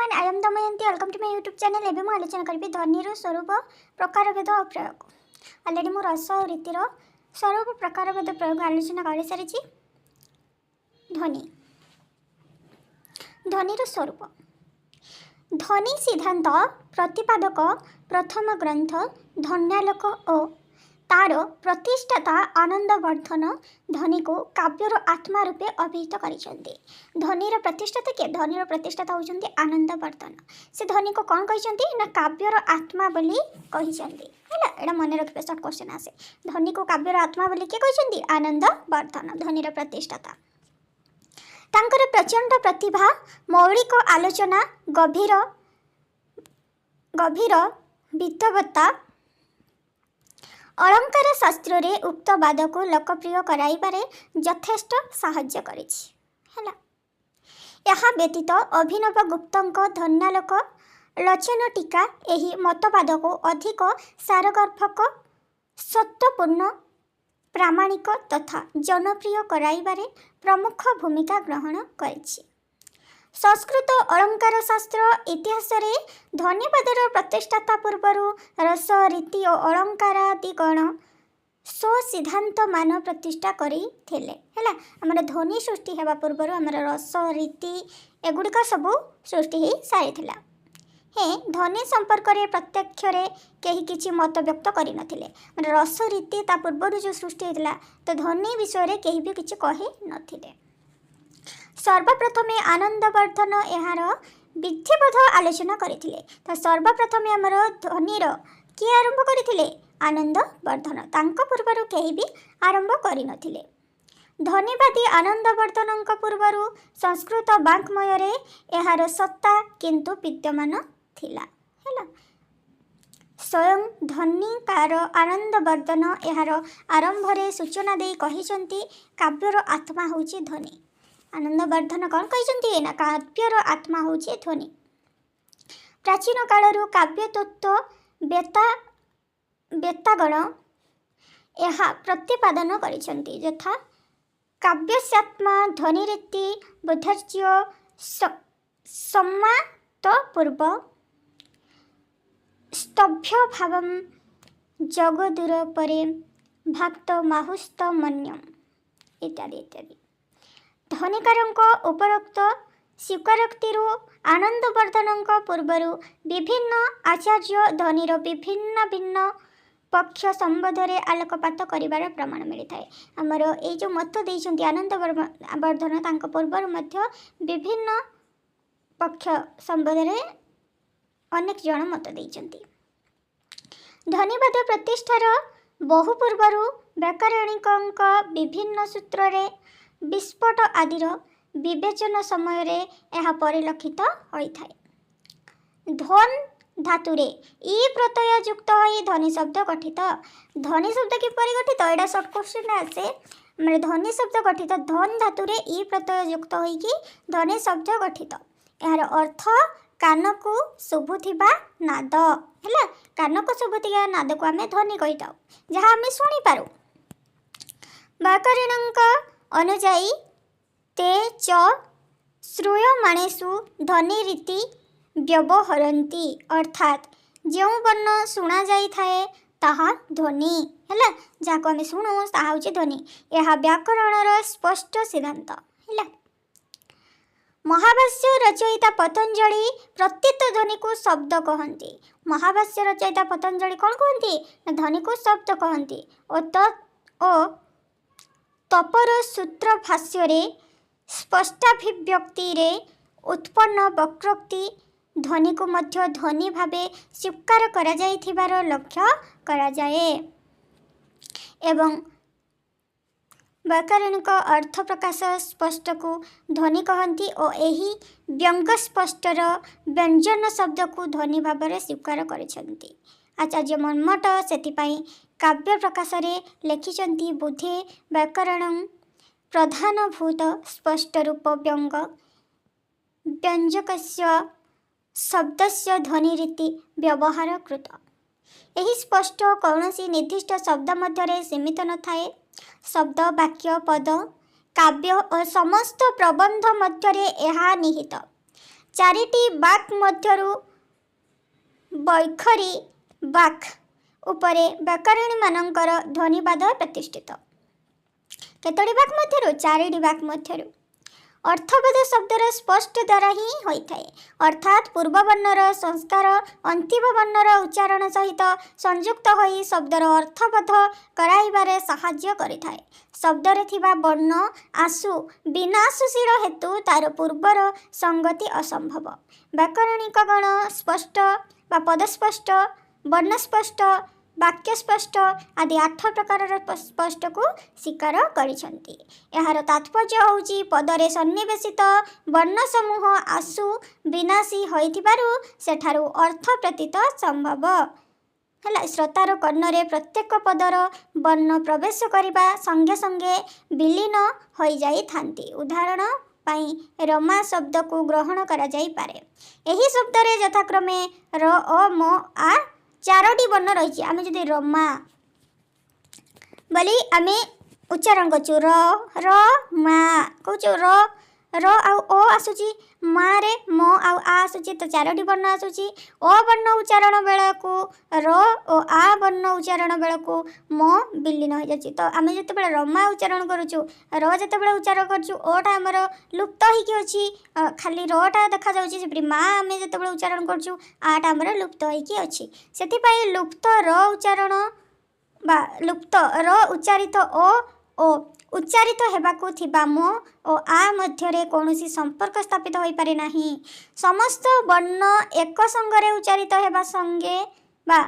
Everyone, I am Damayanti. Welcome to my YouTube channel. एबे मु आलोचना करी ध्वनिर स्वरूप प्रकारभेद और प्रयोग। अलरेडी मु रस और रीतिर स्वरूप प्रकारभेद प्रयोग आलोचना कर सारी। ध्वनि ध्वनिर स्वरूप ध्वनि सिद्धांत प्रतिपादक प्रथम ग्रंथ ध्वन्यालोक और तार प्रतिष्ठाता आनंदवर्धन ध्वनि को काव्यर आत्मा रूपे अभिहित करिसेंती। ध्वनिर प्रतिष्ठाता के? ध्वनिर प्रतिष्ठाता होउचंती आनंदवर्धन। से ध्वनि को कौन कहिसेंती ना काव्यर आत्मा बोली कहिसेंती। हैला एडा मने रखबे, शॉर्ट क्वेश्चन आसे। ध्वनि को काव्यर आत्मा बोली के कहिसेंती? आनंदवर्धन ध्वनिर प्रतिष्ठाता। तांकर प्रचंड प्रतिभा, मौलिक आलोचना, गभीर विद्वत्ता अलंकार शास्त्र रे उक्त वाद को लोकप्रिय कराइबारे यथेष्ट साहाय्य करिछि। हैला यहाँ व्यतीत अभिनव गुप्तंक ध्वन्यालोक लोचन टीका एही मतवाद को अधिक सारगर्भक, सत्वपूर्ण, प्रामाणिक तथा जनप्रिय कराइबारे प्रमुख भूमिका ग्रहण करिछि। संस्कृत अलंकार शास्त्र इतिहास रे ध्वनिवादर प्रतिष्ठाता पूर्वर रस, रीति और अलंकार आदि गण सिद्धांत मान प्रतिष्ठा करिथिले। हैला हमर ध्वनि सृष्टि हेबा पूर्वर हमर रस, रीति एगुड़िक सब सृष्टि हो सारी। हे ध्वनि संपर्क रे प्रत्यक्ष रे कहीं किछि मत व्यक्त करि नथिले। माने रस, रीति ता पूर्वर जो सृष्टि हेतला तो ध्वनि विषय रे कहीं भी किछि कहि नथिले। सर्वप्रथमे आनंदवर्धन यार विधिवत आलोचना करथिले। तो सर्वप्रथमे आमर ध्वनिर किए आरंभ करथिले? आनंदवर्धन। तांको पूर्वर कहीं भी आरंभ करि नथिले। ध्वनिवादी आनंदवर्धनଙ୍କ पूर्वर संस्कृत वाङ्मय रे यार सत्ता किंतु विद्यमान थिला। हैला स्वयं ध्वनिकार आनंदवर्धन यार आरंभ रे सूचना दे कहिसंती काव्यर आत्मा होची ध्वनि। आनंदवर्धन कौन कहिसंती ना काव्यर आत्मा होची ध्वनि। प्राचीन कालरू काव्य तत्व बेतागण यह प्रतिपादन करिसंती। यथा काव्यस्यात्मा ध्वनिरीति बुद्धर्ज्य सम्मात पूर्व स्तभ्य भावम जगदूर परे भक्त माहुस्त मन्यम इत्यादि इत्यादि। ध्वनिकारंक उपरोक्त स्वीकारोक्तिरु आनंदवर्धन पूर्वर विभिन्न आचार्य ध्वनिर विभिन्न भिन्न पक्ष संबंध में आलोकपात करिवार प्रमाण मिलता है। आमर ये जो मत देइछंती आनंदवर्धन तांको पूर्वर मध्य विभिन्न पक्ष संबंध में अनेक जन मत देइछंती। ध्वनिवाद प्रतिष्ठार बहु पूर्वर व्याकरणिकंक विभिन्न सूत्र रे विस्फोट आदिर विवेचन समय रे यह परिलक्षित होता है। ध्वन धातुरे ई प्रत्यय युक्त हो ध्वनि शब्द गठित। ध्वनि शब्द किपरि गठित? एटा शॉर्ट क्वेश्चन आसे। माने ध्वनि शब्द गठित ध्वन धातुरे ई प्रत्यय युक्त होइकी ध्वनि शब्द गठित। यार अर्थ कान को शुभुथिबा नाद। हैला कान को शुभुथिबा नाद को आमे ध्वनि कहिताउ, जहा आमे सुनी पारू। व्याकरणंक अनुजाई ते च श्रूयमाणेषु ध्वनि रीति व्यवहरन्ति। अर्थात जो वर्ण शुणा जाई थाए ताहा ध्वनि। हैला जाको आमे शुणु ताहा होची ध्वनि। यह व्याकरणर स्पष्ट सिद्धांत। हैला महाभाष्य रचयिता पतंजलि प्रत्येक ध्वनि को शब्द कहती। महाभाष्य रचयिता पतंजलि कौन कहती? ध्वनि को शब्द कहती। और तपर सूत्र भाष्य रे स्पष्टाभिव्यक्ति रे उत्पन्न वक्रोक्ति ध्वनि को मध्य ध्वनि भावे स्वीकार करा जाइथिबार लक्ष्य करा जाए। एवं व्याकरणिक अर्थ प्रकाश स्पष्ट को ध्वनि कहती और यही व्यंग स्पष्टर व्यंजन शब्द को ध्वनि भाव में स्वीकार करिसेंती। आचार्य मन्मथ सेतिपाई काव्य प्रकाश रे लिखिसेंती बुद्धे व्याकरण प्रधानभूत स्पष्ट रूप व्यंग व्यंजकस्य शब्दस्य ध्वनिरीति व्यवहार कृत। यही स्पष्ट कौनसी निर्दिष्ट शब्द मध्य सीमित न थाए। शब्द, वाक्य, पद, काव्य और समस्त प्रबंध मध्य निहित। चारिटी बाक मध्यरु बैखरी बाक उपरे व्याकरणी मानकर ध्वनिवाद प्रतिष्ठित। केतोटी बाक मध्यरु चारिटी बाक मध्यरु अर्थबोध शब्दर स्पष्ट द्वारा ही होता है, अर्थात पूर्व वर्णर संस्कार अंतिम वर्णर उच्चारण सहित संयुक्त होई शब्दर अर्थबोध कराइबारे साहाय्य करिथाए। शब्दरे थिबा वर्ण आसु विनाशशील हेतु तार पूर्वर संगति असंभव। व्याकरणिक गण स्पष्ट बा पदस्पष्ट वर्णस्पष्ट वाक्य स्पष्ट आदि 8 प्रकार स्पष्ट को स्वीकार करिसंती। एहार तात्पर्य होउची पदरे सन्निवेशित वर्ण समूह आसु विनाशी होइथिबारु सेठारु अर्थ प्रतीत संभव हैला। श्रोतार कर्णरे प्रत्येक पदर वर्ण प्रवेश करिबा संगे संगे विलीन होई जाई थांती। उदाहरण पाई रमा शब्द को ग्रहण करा जाई पारे। एही शब्दरे यथाक्रमे र अ म आ 4टी वर्ण रही। आम जदि रमा बोली आम उच्चारण करूँ र मा कहूँ र आउ ओ आसूची मारे म आउ आ आसूची तो 4टी वर्ण आसूची। अ वर्ण उच्चारण बेला को र ओ आ वर्ण उच्चारण बेला को म विलीन हो जाए। तो आम जिते रमा उच्चारण करूँ र जिते उच्चारण करूँ ओटा आमर लुप्त होगी अच्छी खाली रटा देखा जाऊँगी। माँ आम जिते उच्चारण करूँ आटा आमर लुप्त होगी अच्छी। से लुप्त र उच्चारण बा लुप्त र उच्चारित ओ उच्चारित हेबाकु थिबा म ओ आ मध्यरे कौनसी संपर्क स्थापित होई पारे नाही। समस्त वर्ण एक संगरे उच्चारित हेबा संगे बा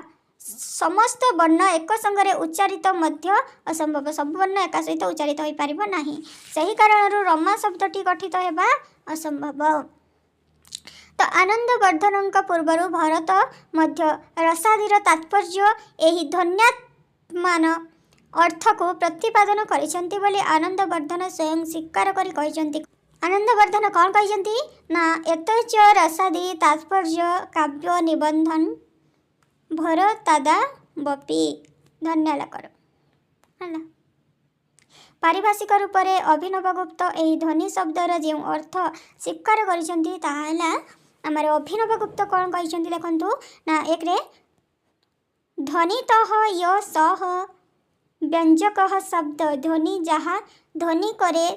समस्त वर्ण एक संगरे उच्चारित मध्य असंभव। सब वर्ण एक सहित उच्चारित होई पारिबो नाही। सही कारणरू रमा शब्दटी गठित हेबा असंभव। तो आनंदवर्धन पूर्वर भरत मध्य रसादीर तात्पर्य एही ध्वन्यात्मान अर्थ को प्रतिपादन करिसेंती बोली आनंदवर्धन स्वयं स्वीकार करी कहिसेंती। आनंदवर्धन कौन कहिसेंती ना एतच रसादी तात्पर्य काव्य निबंधन भरतादा बपी धन्यालकर है। पारिभाषिक रूप से अभिनवगुप्त यही ध्वनि शब्दर जो अर्थ स्वीकार करिसेंती ताहा आमर अभिनवगुप्त कौन कहिसेंती देखंतु ना एक रे ध्वनितः य सह व्यंजक शब्द ध्वनि जहाँ ध्वनि करे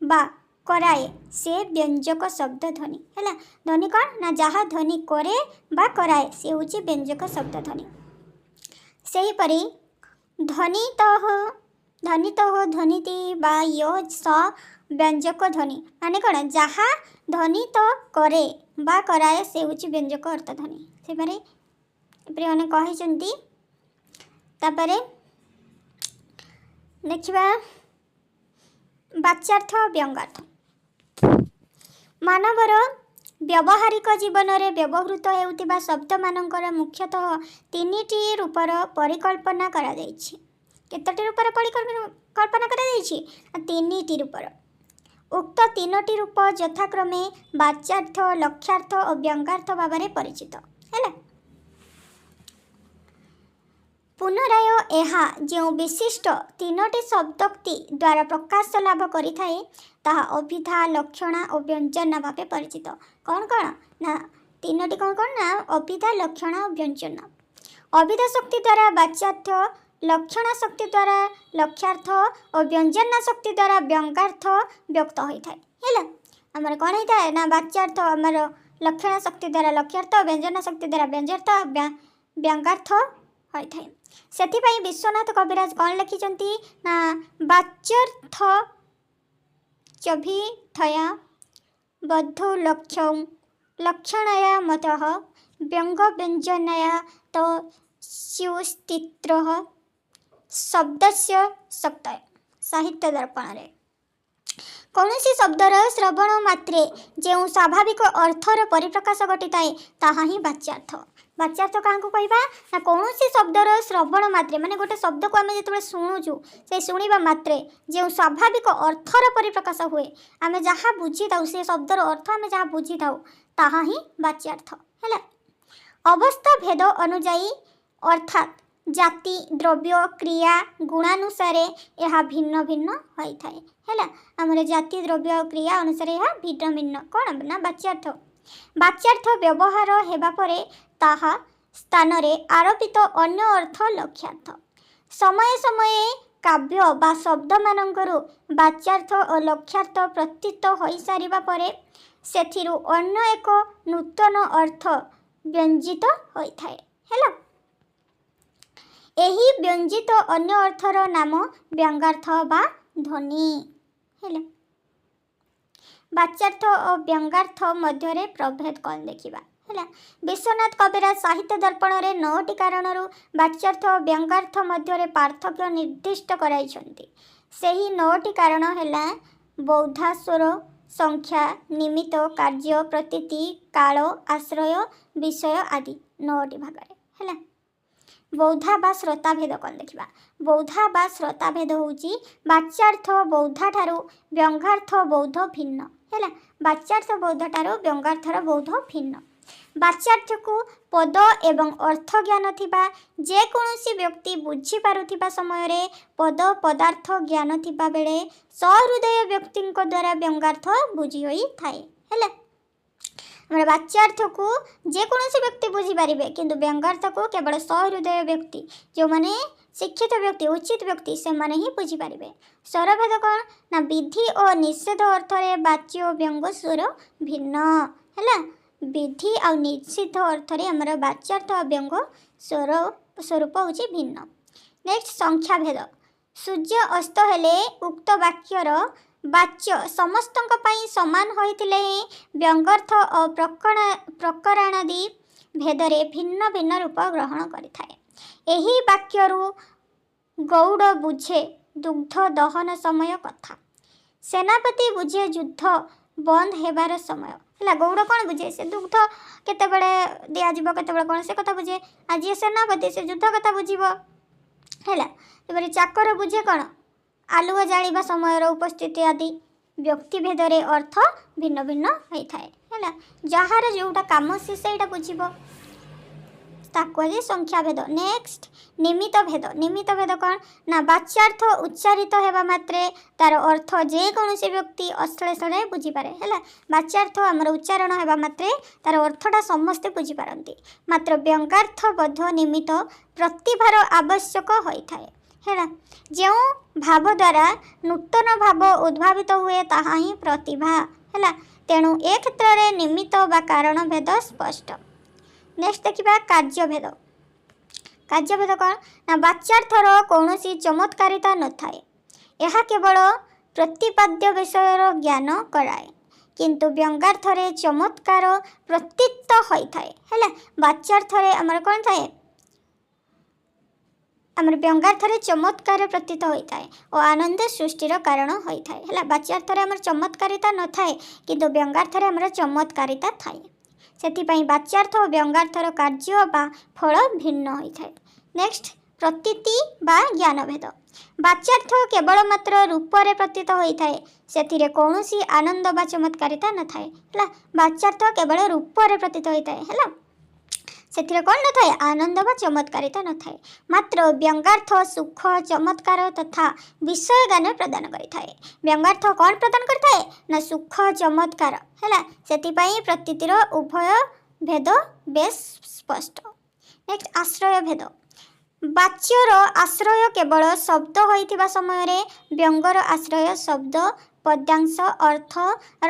बा कराए से व्यंजक शब्द ध्वनि है। ध्वनि कौन ना जहाँ ध्वनि करे बा कराए से हूँ व्यंजक शब्द ध्वनि। सेहीपरि ध्वनितः ध्वनिति बा यो स व्यंजक ध्वनि माने कौन जहाँ ध्वनि तो करे बा कराए से हूँ व्यंजक अर्थ ध्वनि। सेपरि मैंने कही तापरे देखिबा वाच्यार्थ व्यंगार्थ मानवर व्यावहारिक जीवन में व्यवहृत होउतिबा शब्द मानकर मुख्यतः 3टी रूपर परिकल्पना करा जायछि। केतोटी रूपर परिकल्पना करा जायछि 3टी रूपर। उक्त 3टी रूप यथाक्रमे वाच्यार्थ लक्ष्यार्थ और व्यंगार्थ भाव में परिचित है। पुनराय एहा जो विशिष्ट 3टी शब्दोक्ति द्वारा प्रकाश लाभ करिथाए ताहा अभिधा लक्षणा और व्यंजना भावे परिचित। कौन कौन ना 3टी कौन कौन ना अभिधा लक्षणा और व्यंजना। अभिधा शक्ति द्वारा वाच्यार्थ लक्षणा शक्ति द्वारा लक्ष्यार्थ और व्यंजना शक्ति द्वारा व्यंगार्थ व्यक्त होता है। आमर कौन होता है ना वाच्यार्थ आमर लक्षणा शक्ति द्वारा लक्ष्यार्थ व्यंजना शक्ति द्वारा व्यंजार्थ व्यंगार्थ होता है। सेथिपाई विश्वनाथ कविराज कौन लिखिछंती ना वाच्यार्थ चभिथया बद्धौ लक्षणया मतः व्यंग व्यंजनया तो स्युस्तित्रः शब्दस्य शक्तय। साहित्य दर्पण रे कौनसी शब्दर श्रवण मात्रे जो स्वाभाविक अर्थर परिप्रकाश घटिताए ताहा ही वाच्यार्थ। वाच्यार्थ क्या कहवा ना कौनसी शब्दर श्रवण मात्रे माने गोटे शब्द को आम जो शुणुचु से शुणा मात्रे जो स्वाभाविक अर्थर परिप्रकाश हुए आम जहाँ बुझी था से शब्दर अर्थ आम जहाँ बुझी था ताहा ही वाच्यार्थ है। अवस्था भेद अनुजाई अर्थात जाति द्रव्य क्रिया गुणानुसारे यह भिन्न भिन्न होता है। आमर जाति द्रव्य क्रिया अनुसार यह भिन्न भिन्न कौन ना वाच्यार्थ। ବାଚ୍ୟାର୍ଥ ବ୍ୟବହାର ହେବା ପରେ ତାହା ସ୍ଥାନରେ ଆରୋପିତ ଅନ୍ୟ ଅର୍ଥ ଲକ୍ଷ୍ୟାର୍ଥ। ସମୟେ ସମୟେ କାବ୍ୟ ବା ଶବ୍ଦମାନଙ୍କରୁ ବାଚ୍ୟାର୍ଥ ଓ ଲକ୍ଷ୍ୟାର୍ଥ ପ୍ରତୀତ ହୋଇସାରିବା ପରେ ସେଥିରୁ ଅନ୍ୟ ଏକ ନୂତନ ଅର୍ଥ ବ୍ୟଞ୍ଜିତ ହୋଇଥାଏ। ହେଲା, ଏହି ବ୍ୟଞ୍ଜିତ ଅନ୍ୟ ଅର୍ଥର ନାମ ବ୍ୟଙ୍ଗାର୍ଥ ବା ଧ୍ୱନି। ହେଲା, ବାଚ୍ୟାର୍ଥ ଓ ବ୍ୟଙ୍ଗାର୍ଥ ମଧ୍ୟରେ ପ୍ରଭେଦ କ'ଣ ଦେଖିବା। ହେଲା, ବିଶ୍ୱନାଥ କବିରାଜ ସାହିତ୍ୟ ଦର୍ପଣରେ 9ଟି କାରଣରୁ ବାଚ୍ୟାର୍ଥ ଓ ବ୍ୟଙ୍ଗାର୍ଥ ମଧ୍ୟରେ ପାର୍ଥକ୍ୟ ନିର୍ଦ୍ଦିଷ୍ଟ କରାଇଛନ୍ତି। ସେହି 9ଟି କାରଣ ହେଲା ବୌଦ୍ଧାସ୍ୱର, ସଂଖ୍ୟା, ନିମିତ୍ତ, କାର୍ଯ୍ୟ, ପ୍ରତୀତି, କାଳ, ଆଶ୍ରୟ, ବିଷୟ ଆଦି 9ଟି ଭାଗରେ। ହେଲା, ବୌଦ୍ଧା ବା ଶ୍ରୋତାଭେଦ କ'ଣ ଦେଖିବା। ବୌଦ୍ଧା ବା ଶ୍ରୋତାଭେଦ ହେଉଛି ବାଚ୍ୟାର୍ଥ ବୌଦ୍ଧାଠାରୁ ବ୍ୟଙ୍ଗାର୍ଥ ବୌଦ୍ଧ ଭିନ୍ନ। ହେଲା, ବାଚ୍ୟାର୍ଥ ବୌଦ୍ଧଠାରୁ ବ୍ୟଙ୍ଗାର୍ଥର ବୌଦ୍ଧ ଭିନ୍ନ। ବାଚ୍ୟାର୍ଥକୁ ପଦ ଏବଂ ଅର୍ଥ ଜ୍ଞାନ ଥିବା ଯେକୌଣସି ବ୍ୟକ୍ତି ବୁଝିପାରୁଥିବା ସମୟରେ ପଦ ପଦାର୍ଥ ଜ୍ଞାନ ଥିବା ବେଳେ ସହୃଦୟ ବ୍ୟକ୍ତିଙ୍କ ଦ୍ୱାରା ବ୍ୟଙ୍ଗାର୍ଥ ବୁଝି ହୋଇଥାଏ। ହେଲା, ଆମର ବାଚ୍ୟାର୍ଥକୁ ଯେକୌଣସି ବ୍ୟକ୍ତି ବୁଝିପାରିବେ, କିନ୍ତୁ ବ୍ୟଙ୍ଗାର୍ଥକୁ କେବଳ ସହୃଦୟ ବ୍ୟକ୍ତି, ଯେଉଁମାନେ ଶିକ୍ଷିତ ବ୍ୟକ୍ତି, ଉଚିତ ବ୍ୟକ୍ତି, ସେମାନେ ହିଁ ବୁଝିପାରିବେ। ସ୍ୱରଭେଦ କ'ଣ ନା ବିଧି ଓ ନିଷେଧ ଅର୍ଥରେ ବାଚ୍ୟ ଓ ବ୍ୟଙ୍ଗ ସ୍ୱର ଭିନ୍ନ। ହେଲା, ବିଧି ଆଉ ନିଷିଦ୍ଧ ଅର୍ଥରେ ଆମର ବାଚ୍ୟାର୍ଥ ଆଉ ବ୍ୟଙ୍ଗ ସ୍ୱରୂପ ହେଉଛି ଭିନ୍ନ। ନେକ୍ସଟ ସଂଖ୍ୟାଭେଦ। ସୂର୍ଯ୍ୟ ଅସ୍ତ ହେଲେ ଉକ୍ତ ବାକ୍ୟର ବାଚ୍ୟ ସମସ୍ତଙ୍କ ପାଇଁ ସମାନ ହୋଇଥିଲେ ହିଁ ବ୍ୟଙ୍ଗାର୍ଥ ଓ ପ୍ରକରଣାଦି ଭେଦରେ ଭିନ୍ନ ଭିନ୍ନ ରୂପ ଗ୍ରହଣ କରିଥାଏ। ଏହି ବାକ୍ୟରୁ ଗୌଡ଼ ବୁଝେ ଦୁଗ୍ଧ ଦହନ ସମୟ କଥା, ସେନାପତି ବୁଝେ ଯୁଦ୍ଧ ବନ୍ଦ ହେବାର ସମୟ। ହେଲା, ଗୌଡ଼ କ'ଣ ବୁଝେ, ସେ ଦୁଗ୍ଧ କେତେବେଳେ ଦିଆଯିବ, କେତେବେଳେ କ'ଣ ସେ କଥା ବୁଝେ। ଆଉ ଯିଏ ସେନାପତି ସେ ଯୁଦ୍ଧ କଥା ବୁଝିବ। ହେଲା, ଏପରି ଚାକର ବୁଝେ କ'ଣ, ଆଲୁଅ ଜାଳିବା ସମୟର ଉପସ୍ଥିତି ଆଦି। ବ୍ୟକ୍ତିଭେଦରେ ଅର୍ଥ ଭିନ୍ନ ଭିନ୍ନ ହୋଇଥାଏ। ହେଲା, ଯାହାର ଯେଉଁଟା କାମ ସେ ସେଇଟା ବୁଝିବ, ତାକୁ ଆଜି ସଂଖ୍ୟାଭେଦ। ନେକ୍ସଟ ନିମିତ୍ତ ଭେଦ। ନିମିତ୍ତ ଭେଦ କ'ଣ ନା ବାଚ୍ୟାର୍ଥ ଉଚ୍ଚାରିତ ହେବା ମାତ୍ରେ ତାର ଅର୍ଥ ଯେକୌଣସି ବ୍ୟକ୍ତି ଅଶ୍ଳେଷରେ ବୁଝିପାରେ। ହେଲା, ବାଚ୍ୟାର୍ଥ ଆମର ଉଚ୍ଚାରଣ ହେବା ମାତ୍ରେ ତାର ଅର୍ଥଟା ସମସ୍ତେ ବୁଝିପାରନ୍ତି, ମାତ୍ର ବ୍ୟଙ୍ଗାର୍ଥବଦ୍ଧ ନିମିତ୍ତ ପ୍ରତିଭାର ଆବଶ୍ୟକ ହୋଇଥାଏ। ହେଲା, ଯେଉଁ ଭାବ ଦ୍ୱାରା ନୂତନ ଭାବ ଉଦ୍ଭାବିତ ହୁଏ ତାହା ହିଁ ପ୍ରତିଭା। ହେଲା, ତେଣୁ ଏ କ୍ଷେତ୍ରରେ ନିମିତ୍ତ ବା କାରଣ ଭେଦ ସ୍ପଷ୍ଟ। ନେକ୍ସଟ ଦେଖିବା କାର୍ଯ୍ୟଭେଦ। କାର୍ଯ୍ୟଭେଦ କ'ଣ ନା ବାଚ୍ୟାର୍ଥର କୌଣସି ଚମତ୍କାରିତା ନଥାଏ, ଏହା କେବଳ ପ୍ରତିପାଦ୍ୟ ବିଷୟର ଜ୍ଞାନ କରାଏ, କିନ୍ତୁ ବ୍ୟଙ୍ଗାର୍ଥରେ ଚମତ୍କାର ପ୍ରତୀତ ହୋଇଥାଏ। ହେଲା, ବାଚ୍ୟାର୍ଥରେ ଆମର କ'ଣ ଥାଏ, ଆମର ବ୍ୟଙ୍ଗାର୍ଥରେ ଚମତ୍କାର ପ୍ରତୀତ ହୋଇଥାଏ ଓ ଆନନ୍ଦ ସୃଷ୍ଟିର କାରଣ ହୋଇଥାଏ। ହେଲା, ବାଚ୍ୟାର୍ଥରେ ଆମର ଚମତ୍କାରିତା ନଥାଏ, କିନ୍ତୁ ବ୍ୟଙ୍ଗାର୍ଥରେ ଆମର ଚମତ୍କାରିତା ଥାଏ। ସେଥିପାଇଁ ବାଚ୍ୟାର୍ଥ ଓ ବ୍ୟଙ୍ଗାର୍ଥର କାର୍ଯ୍ୟ ବା ଫଳ ଭିନ୍ନ ହୋଇଥାଏ। ନେକ୍ସଟ ପ୍ରତୀତି ବା ଜ୍ଞାନଭେଦ। ବାଚ୍ୟାର୍ଥ କେବଳ ମାତ୍ର ରୂପରେ ପ୍ରତୀତ ହୋଇଥାଏ, ସେଥିରେ କୌଣସି ଆନନ୍ଦ ବା ଚମତ୍କାରିତା ନଥାଏ। ହେଲା, ବାଚ୍ୟାର୍ଥ କେବଳ ରୂପରେ ପ୍ରତୀତ ହୋଇଥାଏ। ହେଲା, ସେଥିରେ କ'ଣ ନଥାଏ, ଆନନ୍ଦ ବା ଚମତ୍କାରିତା ନଥାଏ, ମାତ୍ର ବ୍ୟଙ୍ଗାର୍ଥ ସୁଖ ଚମତ୍କାର ତଥା ବିଷୟ ଜ୍ଞାନ ପ୍ରଦାନ କରିଥାଏ। ବ୍ୟଙ୍ଗାର୍ଥ କ'ଣ ପ୍ରଦାନ କରିଥାଏ ନା ସୁଖ ଚମତ୍କାର। ହେଲା, ସେଥିପାଇଁ ପ୍ରତୀତିର ଉଭୟ ଭେଦ ବେଶ ସ୍ପଷ୍ଟ। ନେକ୍ସଟ ଆଶ୍ରୟ ଭେଦ। ବାଚ୍ୟର ଆଶ୍ରୟ କେବଳ ଶବ୍ଦ ହୋଇଥିବା ସମୟରେ ବ୍ୟଙ୍ଗର ଆଶ୍ରୟ ଶବ୍ଦ, ପଦ୍ୟାଂଶ, ଅର୍ଥ,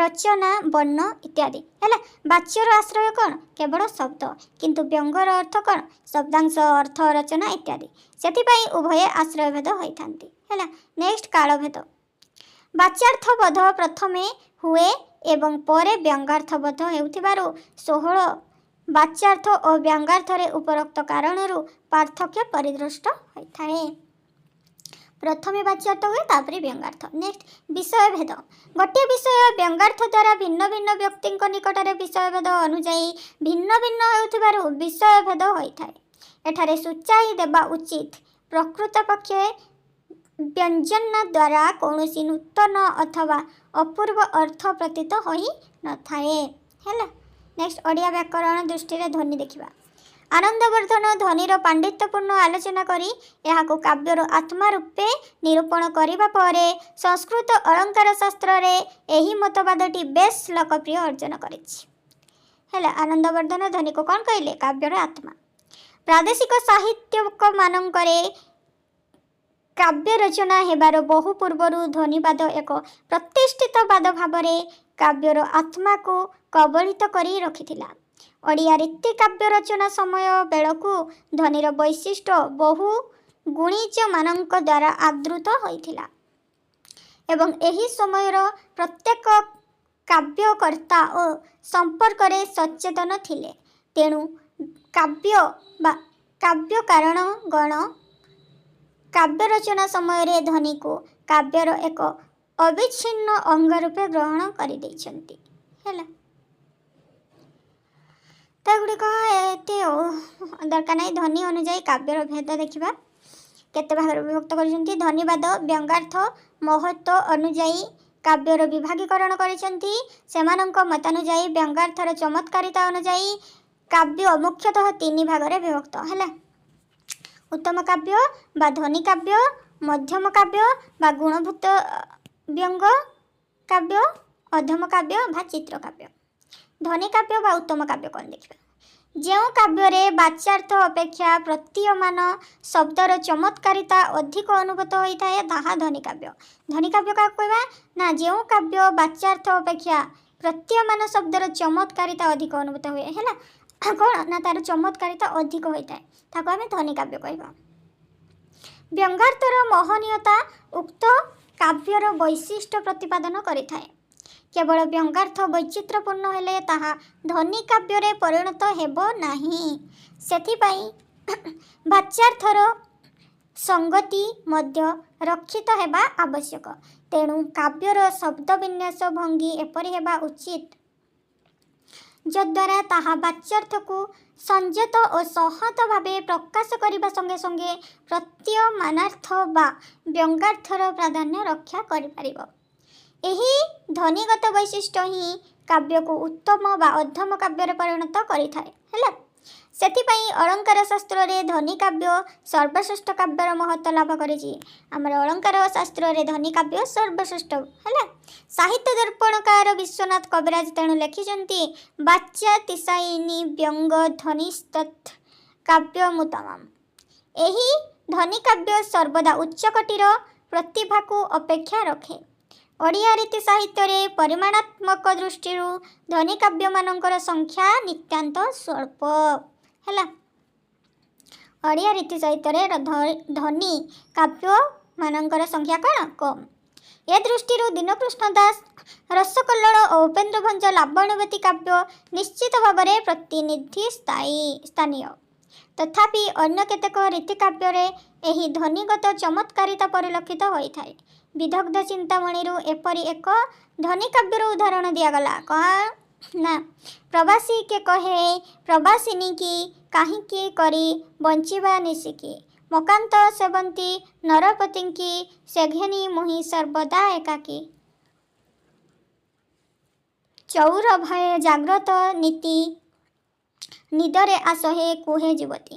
ରଚନା, ବର୍ଣ୍ଣ ଇତ୍ୟାଦି। ହେଲା, ବାଚ୍ୟର ଆଶ୍ରୟ କ'ଣ କେବଳ ଶବ୍ଦ, କିନ୍ତୁ ବ୍ୟଙ୍ଗର ଅର୍ଥ କ'ଣ ଶବ୍ଦାଂଶ, ଅର୍ଥ, ରଚନା ଇତ୍ୟାଦି। ସେଥିପାଇଁ ଉଭୟ ଆଶ୍ରୟଭେଦ ହୋଇଥାନ୍ତି। ହେଲା, ନେକ୍ସଟ କାଳଭେଦ। ବାଚ୍ୟାର୍ଥବୋଧ ପ୍ରଥମେ ହୁଏ ଏବଂ ପରେ ବ୍ୟଙ୍ଗାର୍ଥବୋଧ ହେଉଥିବାରୁ 16 ବାଚ୍ୟାର୍ଥ ଓ ବ୍ୟଙ୍ଗାର୍ଥରେ ଉପରୋକ୍ତ କାରଣରୁ ପାର୍ଥକ୍ୟ ପରିଦୃଷ୍ଟ ହୋଇଥାଏ। ପ୍ରଥମେ ବାଚ୍ୟାର୍ଥ ହୁଏ, ତାପରେ ବ୍ୟଙ୍ଗାର୍ଥ। ନେକ୍ସଟ ବିଷୟଭେଦ। ଗୋଟିଏ ବିଷୟ ବ୍ୟଙ୍ଗାର୍ଥ ଦ୍ୱାରା ଭିନ୍ନ ଭିନ୍ନ ବ୍ୟକ୍ତିଙ୍କ ନିକଟରେ ବିଷୟଭେଦ ଅନୁଯାୟୀ ଭିନ୍ନ ଭିନ୍ନ ହେଉଥିବାରୁ ବିଷୟଭେଦ ହୋଇଥାଏ। ଏଠାରେ ସୂଚାଇ ଦେବା ଉଚିତ, ପ୍ରକୃତପକ୍ଷେ ବ୍ୟଞ୍ଜନ ଦ୍ୱାରା କୌଣସି ନୂତନ ଅଥବା ଅପୂର୍ବ ଅର୍ଥ ପ୍ରତୀତ ହୋଇନଥାଏ। ହେଲା, ନେକ୍ସଟ ଓଡ଼ିଆ ବ୍ୟାକରଣ ଦୃଷ୍ଟିରେ ଧ୍ୱନି ଦେଖିବା। ଆନନ୍ଦବର୍ଦ୍ଧନ ଧ୍ୱନିର ପାଣ୍ଡିତ୍ୟପୂର୍ଣ୍ଣ ଆଲୋଚନା କରି ଏହାକୁ କାବ୍ୟର ଆତ୍ମା ରୂପେ ନିରୂପଣ କରିବା ପରେ ସଂସ୍କୃତ ଅଳଙ୍କାର ଶାସ୍ତ୍ରରେ ଏହି ମତବାଦଟି ବେଶ ଲୋକପ୍ରିୟ ଅର୍ଜନ କରିଛି। ହେଲା। ଆନନ୍ଦବର୍ଦ୍ଧନ ଧ୍ୱନିକୁ କ'ଣ କହିଲେ? କାବ୍ୟର ଆତ୍ମା। ପ୍ରାଦେଶିକ ସାହିତ୍ୟିକ ମାନଙ୍କରେ କାବ୍ୟ ରଚନା ହେବାର ବହୁ ପୂର୍ବରୁ ଧ୍ୱନିବାଦ ଏକ ପ୍ରତିଷ୍ଠିତ ବାଦ ଭାବରେ କାବ୍ୟର ଆତ୍ମାକୁ କବଳିତ କରି ରଖିଥିଲା। ଓଡ଼ିଆ ରୀତି କାବ୍ୟ ରଚନା ସମୟ ବେଳକୁ ଧ୍ୱନିର ବୈଶିଷ୍ଟ୍ୟ ବହୁ ଗୁଣିଜମାନଙ୍କ ଦ୍ୱାରା ଆଦୃତ ହୋଇଥିଲା ଏବଂ ଏହି ସମୟର ପ୍ରତ୍ୟେକ କାବ୍ୟକର୍ତ୍ତା ଓ ସମ୍ପର୍କରେ ସଚେତନ ଥିଲେ। ତେଣୁ କାବ୍ୟକାରଣଗଣ କାବ୍ୟ ରଚନା ସମୟରେ ଧ୍ୱନିକୁ କାବ୍ୟର ଏକ ଅବିଚ୍ଛିନ୍ନ ଅଙ୍ଗ ରୂପେ ଗ୍ରହଣ କରିଦେଇଛନ୍ତି। ହେଲା, ତ ଏଗୁଡ଼ିକ ଏତେ ଦରକାର ନାହିଁ। ଧ୍ୱନି ଅନୁଯାୟୀ କାବ୍ୟର ଭେଦ ଦେଖିବା। କେତେ ଭାଗରେ ବିଭକ୍ତ କରିଛନ୍ତି? ଧ୍ୱନିବାଦ ବ୍ୟଙ୍ଗାର୍ଥ ମହତ୍ଵ ଅନୁଯାୟୀ କାବ୍ୟର ବିଭାଗୀକରଣ କରିଛନ୍ତି। ସେମାନଙ୍କ ମତାନୁଯାୟୀ ବ୍ୟଙ୍ଗାର୍ଥର ଚମତ୍କାରିତା ଅନୁଯାୟୀ କାବ୍ୟ ମୁଖ୍ୟତଃ 3 ଭାଗରେ ବିଭକ୍ତ। ହେଲା, ଉତ୍ତମ କାବ୍ୟ ବା ଧ୍ୱନି କାବ୍ୟ, ମଧ୍ୟମ କାବ୍ୟ ବା ଗୁଣଭୂତ ବ୍ୟଙ୍ଗ କାବ୍ୟ, ଅଧମ କାବ୍ୟ ବା ଚିତ୍ର କାବ୍ୟ। ଧ୍ୱନି କାବ୍ୟ ବା ଉତ୍ତମ କାବ୍ୟ କ'ଣ ଦେଖିବା? ଯେଉଁ କାବ୍ୟରେ ବାଚ୍ୟାର୍ଥ ଅପେକ୍ଷା ପ୍ରତୀୟମାନ ଶବ୍ଦର ଚମତ୍କାରିତା ଅଧିକ ଅନୁଭୂତ ହୋଇଥାଏ ତାହା ଧ୍ୱନି କାବ୍ୟ। ଧ୍ୱନି କାବ୍ୟ କାହାକୁ କହିବା? ନା ଯେଉଁ କାବ୍ୟ ବାଚ୍ୟାର୍ଥ ଅପେକ୍ଷା ପ୍ରତୀୟମାନ ଶବ୍ଦର ଚମତ୍କାରିତା ଅଧିକ ଅନୁଭୂତ ହୁଏ। ହେଲା, କ'ଣ ନା ତାର ଚମତ୍କାରିତା ଅଧିକ ହୋଇଥାଏ, ତାକୁ ଆମେ ଧ୍ୱନି କାବ୍ୟ କହିବା। ବ୍ୟଙ୍ଗାର୍ଥର ମହନୀୟତା ଉକ୍ତ କାବ୍ୟର ବୈଶିଷ୍ଟ୍ୟ ପ୍ରତିପାଦନ କରିଥାଏ। କେବଳ ବ୍ୟଙ୍ଗାର୍ଥ ବୈଚିତ୍ର୍ୟପୂର୍ଣ୍ଣ ହେଲେ ତାହା ଧ୍ୱନି କାବ୍ୟରେ ପରିଣତ ହେବ ନାହିଁ। ସେଥିପାଇଁ ବାଚ୍ୟାର୍ଥର ସଙ୍ଗତି ମଧ୍ୟ ରକ୍ଷିତ ହେବା ଆବଶ୍ୟକ। ତେଣୁ କାବ୍ୟର ଶବ୍ଦ ବିନ୍ୟାସ ଭଙ୍ଗୀ ଏପରି ହେବା ଉଚିତ ଯଦ୍ୱାରା ତାହା ବାଚ୍ୟାର୍ଥକୁ ସଂଯତ ଓ ସଂହତ ଭାବେ ପ୍ରକାଶ କରିବା ସଙ୍ଗେ ସଙ୍ଗେ ପ୍ରତୀୟମାନାର୍ଥ ବା ବ୍ୟଙ୍ଗାର୍ଥର ପ୍ରାଧାନ୍ୟ ରକ୍ଷା କରିପାରିବ। ଏହି ଧ୍ୱନିଗତ ବୈଶିଷ୍ଟ୍ୟ ହିଁ କାବ୍ୟକୁ ଉତ୍ତମ ବା ଅଧମ କାବ୍ୟରେ ପରିଣତ କରିଥାଏ। ହେଲା, ସେଥିପାଇଁ ଅଳଙ୍କାର ଶାସ୍ତ୍ରରେ ଧ୍ୱନି କାବ୍ୟ ସର୍ବଶ୍ରେଷ୍ଠ କାବ୍ୟର ମହତ୍ଵ ଲାଭ କରିଛି। ଆମର ଅଳଙ୍କାର ଶାସ୍ତ୍ରରେ ଧ୍ୱନି କାବ୍ୟ ସର୍ବଶ୍ରେଷ୍ଠ। ହେଲା, ସାହିତ୍ୟ ଦର୍ପଣକାର ବିଶ୍ୱନାଥ କବିରାଜ ତେଣୁ ଲେଖିଛନ୍ତି ବାଚ୍ୟା ତିସାଇନି ବ୍ୟଙ୍ଗ ଧ୍ୱନିସ୍ତତ୍ କାବ୍ୟମୁତ୍ତମମ୍। ଏହି ଧ୍ୱନି କାବ୍ୟ ସର୍ବଦା ଉଚ୍ଚକୋଟୀର ପ୍ରତିଭାକୁ ଅପେକ୍ଷା ରଖେ। ଓଡ଼ିଆ ରୀତି ସାହିତ୍ୟରେ ପରିମାଣାତ୍ମକ ଦୃଷ୍ଟିରୁ ଧ୍ୱନି କାବ୍ୟମାନଙ୍କର ସଂଖ୍ୟା ନିତାନ୍ତ ସ୍ୱଳ୍ପ। ହେଲା, ଓଡ଼ିଆ ରୀତି ସାହିତ୍ୟରେ ଧ୍ୱନି କାବ୍ୟମାନଙ୍କର ସଂଖ୍ୟା କ'ଣ? କମ୍। ଏ ଦୃଷ୍ଟିରୁ ଦୀନକୃଷ୍ଣ ଦାସ, ରସକଲ୍ଲୋଳ ଓ ଉପେନ୍ଦ୍ର ଭଞ୍ଜ ଲାବଣ୍ୟବତୀ କାବ୍ୟ ନିଶ୍ଚିତ ଭାବରେ ପ୍ରତିନିଧି ସ୍ଥାନୀୟ। ତଥାପି ଅନ୍ୟ କେତେକ ରୀତି କାବ୍ୟରେ ଏହି ଧ୍ୱନିଗତ ଚମତ୍କାରିତା ପରିଲକ୍ଷିତ ହୋଇଥାଏ। ବିଦଗ୍ଧ ଚିନ୍ତାମଣିରୁ ଏପରି ଏକ ଧ୍ୱନି କାବ୍ୟର ଉଦାହରଣ ଦିଆଗଲା। କ'ଣ ନା ପ୍ରବାସୀ କେ କହେ ପ୍ରବାସିନୀ କି କାହିଁକି କରି ବଞ୍ଚିବା ନିଶିକି ମକାନ୍ତ ସେବନ୍ତୀ ନରପତିଙ୍କି ସେଘେନି ମୁହିଁ ସର୍ବଦା ଏକାକୀ ଚଉର ଭୟେ ଜାଗ୍ରତ ନୀତି ନିଦରେ ଆସହେ କୁହେ ଯୁବତୀ।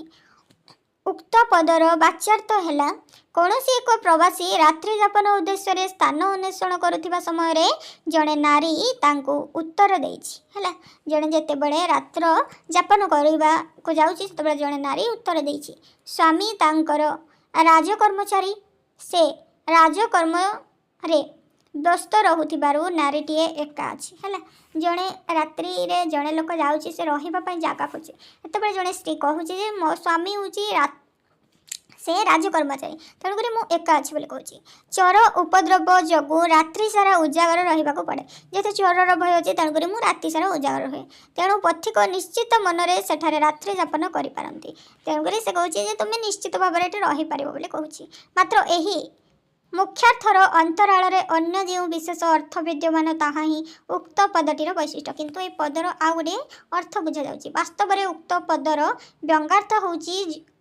ଉକ୍ତ ପଦର ବାଚ୍ୟାର୍ଥ ହେଲା କୌଣସି ଏକ ପ୍ରବାସୀ ରାତ୍ରି ଯାପନ ଉଦ୍ଦେଶ୍ୟରେ ସ୍ଥାନ ଅନ୍ୱେଷଣ କରୁଥିବା ସମୟରେ ଜଣେ ନାରୀ ତାଙ୍କୁ ଉତ୍ତର ଦେଇଛି। ହେଲା, ଜଣେ ଯେତେବେଳେ ରାତ୍ର ଯାପନ କରିବାକୁ ଯାଉଛି ସେତେବେଳେ ଜଣେ ନାରୀ ଉତ୍ତର ଦେଇଛି। ସ୍ୱାମୀ ତାଙ୍କର ରାଜକର୍ମଚାରୀ, ସେ ରାଜକର୍ମରେ ବ୍ୟସ୍ତ ରହୁଥିବାରୁ ନାରୀଟିଏ ଏକା ଅଛି। ହେଲା, ଜଣେ ରାତ୍ରିରେ ଜଣେ ଲୋକ ଯାଉଛି, ସେ ରହିବା ପାଇଁ ଜାଗା ଖୋଜେ। ସେତେବେଳେ ଜଣେ ସ୍ତ୍ରୀ କହୁଛି ଯେ ମୋ ସ୍ୱାମୀ ହେଉଛି ସେ ରାଜକର୍ମଚାରୀ, ତେଣୁକରି ମୁଁ ଏକା ଅଛି ବୋଲି କହୁଛି। ଚୋର ଉପଦ୍ରବ ଯୋଗୁଁ ରାତ୍ରି ସାରା ଉଜାଗର ରହିବାକୁ ପଡ଼େ। ଯେହେତୁ ଚୋରର ଭୟ ଅଛି ତେଣୁକରି ମୁଁ ରାତି ସାରା ଉଜାଗର ହୁଏ। ତେଣୁ ପଥିକ ନିଶ୍ଚିତ ମନରେ ସେଠାରେ ରାତ୍ରି ଯାପନ କରିପାରନ୍ତି। ତେଣୁକରି ସେ କହୁଛି ଯେ ତୁମେ ନିଶ୍ଚିତ ଭାବରେ ଏଠି ରହିପାରିବ ବୋଲି କହୁଛି। ମାତ୍ର ଏହି ମୁଖ୍ୟାର୍ଥର ଅନ୍ତରାଳରେ ଅନ୍ୟ ଯେଉଁ ବିଶେଷ ଅର୍ଥ ବିଦ୍ୟମାନ ତାହା ହିଁ ଉକ୍ତ ପଦଟିର ବୈଶିଷ୍ଟ୍ୟ। କିନ୍ତୁ ଏହି ପଦର ଆଉ ଗୋଟିଏ ଅର୍ଥ ବୁଝାଯାଉଛି। ବାସ୍ତବରେ ଉକ୍ତ ପଦର ବ୍ୟଙ୍ଗାର୍ଥ ହେଉଛି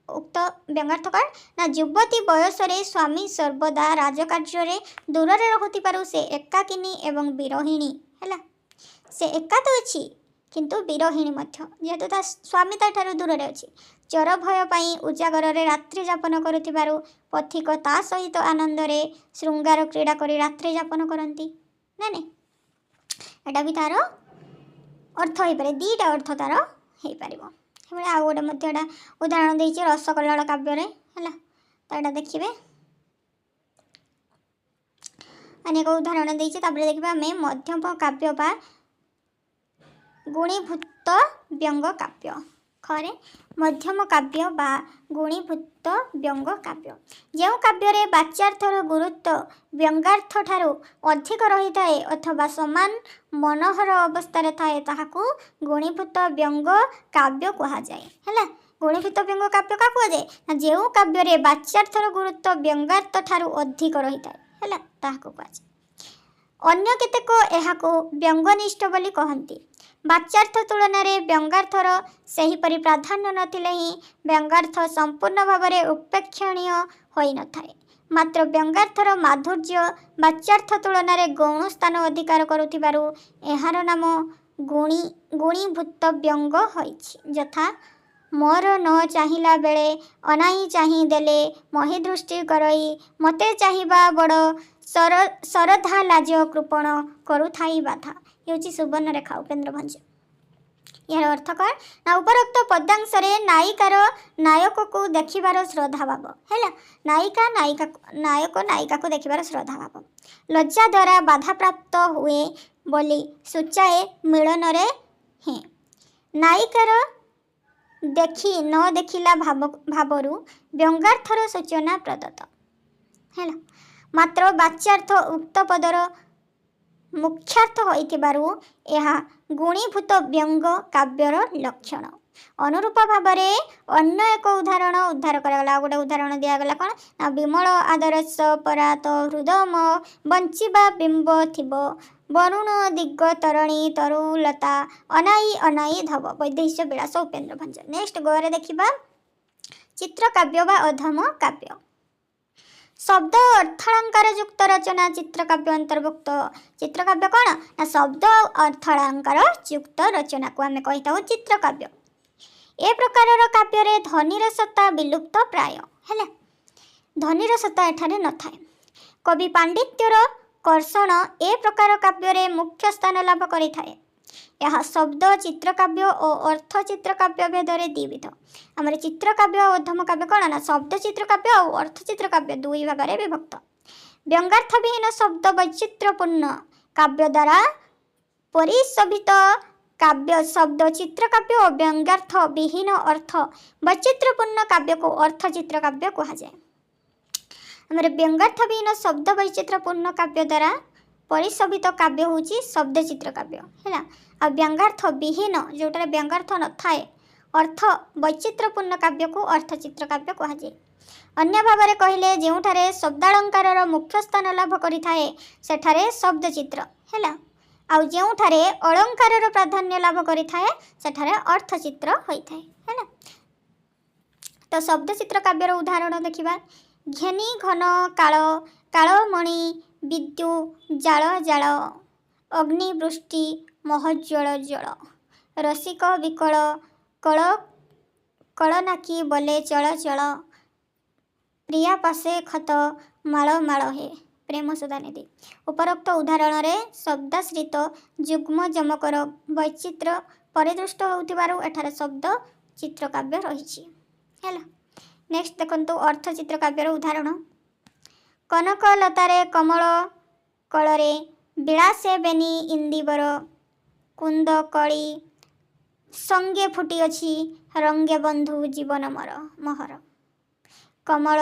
ଉକ୍ତ ବ୍ୟଙ୍ଗାର୍ଥ କ'ଣ ନା ଯୁବତୀ ବୟସରେ ସ୍ୱାମୀ ସର୍ବଦା ରାଜକାର୍ଯ୍ୟରେ ଦୂରରେ ରହୁଥିବାରୁ ସେ ଏକାକିନୀ ଏବଂ ବିରହିଣୀ। ହେଲା, ସେ ଏକା ତ ଅଛି କିନ୍ତୁ ବିରହିଣୀ ମଧ୍ୟ, ଯେହେତୁ ତା ସ୍ୱାମୀ ତାଠାରୁ ଦୂରରେ ଅଛି। ଚୋର ଭୟ ପାଇଁ ଉଜାଗରରେ ରାତ୍ରି ଯାପନ କରୁଥିବାରୁ ପଥିକ ତା ସହିତ ଆନନ୍ଦରେ ଶୃଙ୍ଗାର କ୍ରୀଡ଼ା କରି ରାତ୍ରି ଯାପନ କରନ୍ତି। ନା ନାଇଁ, ଏଇଟା ବି ତାର अर्थ हो पारे दीटा अर्थ तार हो पार आउ गोटे मत उदाहरण देती रसकल्लोल काव्य है तो यहाँ देखिए अनेक उदाहरण देती देखा आम मध्यम काव्य बा गुणीभूत व्यंग काव्य खरे मध्यम काव्य बा गुणीभूत व्यंग काव्य जो काव्य वाच्यार्थर गुरुत्व व्यंगार्थ ठारू अधिक रही थाए अथवा समान मनोहर अवस्था थाए ताहाकू गुणीभूत व्यंग काव्य कहुए है गुणीभूत व्यंग काव्य क्या कहुए जो काव्य वाच्यार्थर गुरुत्व व्यंगार्थ ठारू अधिक रही थाए है कहुए अन्य केतेक एहाको व्यंगनिष्ठ बोली कहती वाच्यार्थ तुलन में व्यंगार्थर सेहीपरि प्राधान्य नथिले ही व्यंगार्थ संपूर्ण भाव में उपेक्षणीय होई न थाए मात्र व्यंगार्थर माधुर्य वाच्यार्थ तुलन में गौण स्थान अधिकार करुथिबारु एहार नाम गुणीभूत व्यंग होइछि यथा मोर न चाहिला बेले अनाई चाही देले मही दृष्टि करई मते चाहिबा बड़ सरधा लाज कृपण करुथाई बाधा ये सुवर्ण रेखा उपेन्द्र भंज यार अर्थ कौन ना उपरोक्त पद्यांश नायिकार नायक को देखिबार श्रद्धा भाव है नायिका नायक नायिका को देखिबार श्रद्धा भाव लज्जा द्वारा बाधा प्राप्त हुए बोली सूचाए मिलन रे हे नायिकार देखी न देखिला भावरु व्यंगार्थर सूचना प्रदत्त है मात्र वाच्यार्थ उक्त पदर मुख्यार्थ होइथिबारु एहा गुणीभूत व्यंग काव्यर लक्षण अनुरूप भाव में अन्य एक उदाहरण उद्धार करागला गोटे उदाहरण दिगला कौन ना विमल आदर्श परात हृदम बंचिबा बिंब थिब वरुण दिग्ग तरणी तरुलता अनाई अनाई धव वैदेश्य विलास उपेन्द्र भंज नेक्स्ट गोरे देखिबा चित्र काव्य बा अधम काव्य शब्द अर्थालंकार युक्त रचना चित्रकाव्य अंतर्भुक्त चित्रकाव्य कौन ना शब्द अर्थालंकार युक्त रचना को आम कही था चित्रकाव्य ए प्रकार काव्य ध्वनिरसता विलुप्त प्राय है ध्वनिरसता एठारे न थाए कवि पांडित्यर कर्षण ए प्रकार काव्य मुख्य स्थान लाभ करि थाए यह शब्द चित्रकाव्य और अर्थ चित्रकाव्य भेदरे द्विविध आम चित्रकाव्य और अधम काव्य कौन ना शब्द चित्रकाव्य और अर्थ चित्रकाव्य दुई भाग में विभक्त व्यंगार्थ विहीन शब्द वैचित्र्यपूर्ण काव्य द्वारा परिशोभित काव्य शब्द चित्रकाव्य और व्यंगार्थ विहीन अर्थ वैचित्र्यपूर्ण काव्य को अर्थ चित्रकाव्य कहुए आम व्यंगार्थ विहीन शब्द वैचित्र्यपूर्ण काव्य द्वारा परिशोभित काव्य हूँ शब्द चित्रकाव्य है आ व्यंगार्थ विहीन जोटा व्यंगार्थ न थाए अर्थ वैचित्र्यपूर्ण काव्य को अर्थ चित्रकाव्य कहुए अन्य भाव में कहले जोठारे शब्दालंकार मुख्य स्थान लाभ करिथाए सेठारे शब्द चित्र है आउ जोठारे अलंकार प्राधान्य लाभ करिथाए सेठारे अर्थ चित्र होइथाए है तो शब्द चित्र काव्यर उदाहरण देखिबा घेनी घन काल कालमणि विद्यु जाल जाल अग्निवृष्टि महज्वल जल रसिक विकल कल कलनाकी बोले चल चल प्रिया पासे खत माल माल हे प्रेम सुधानिधि उपरोक्त उदाहरण रे शब्दाश्रित युग्म जमकर वैचित्र परिदृष्ट होउथिबारु एठारे शब्द चित्रकाव्य रही है नेक्स्ट देखंतु अर्थ चित्रकाव्यर उदाहरण कनक लतारे कमल कलरे विलासे बेनी इंदिवर कुंद कली संगे फुटी अछि रंगे बंधु जीवन मर महर कमल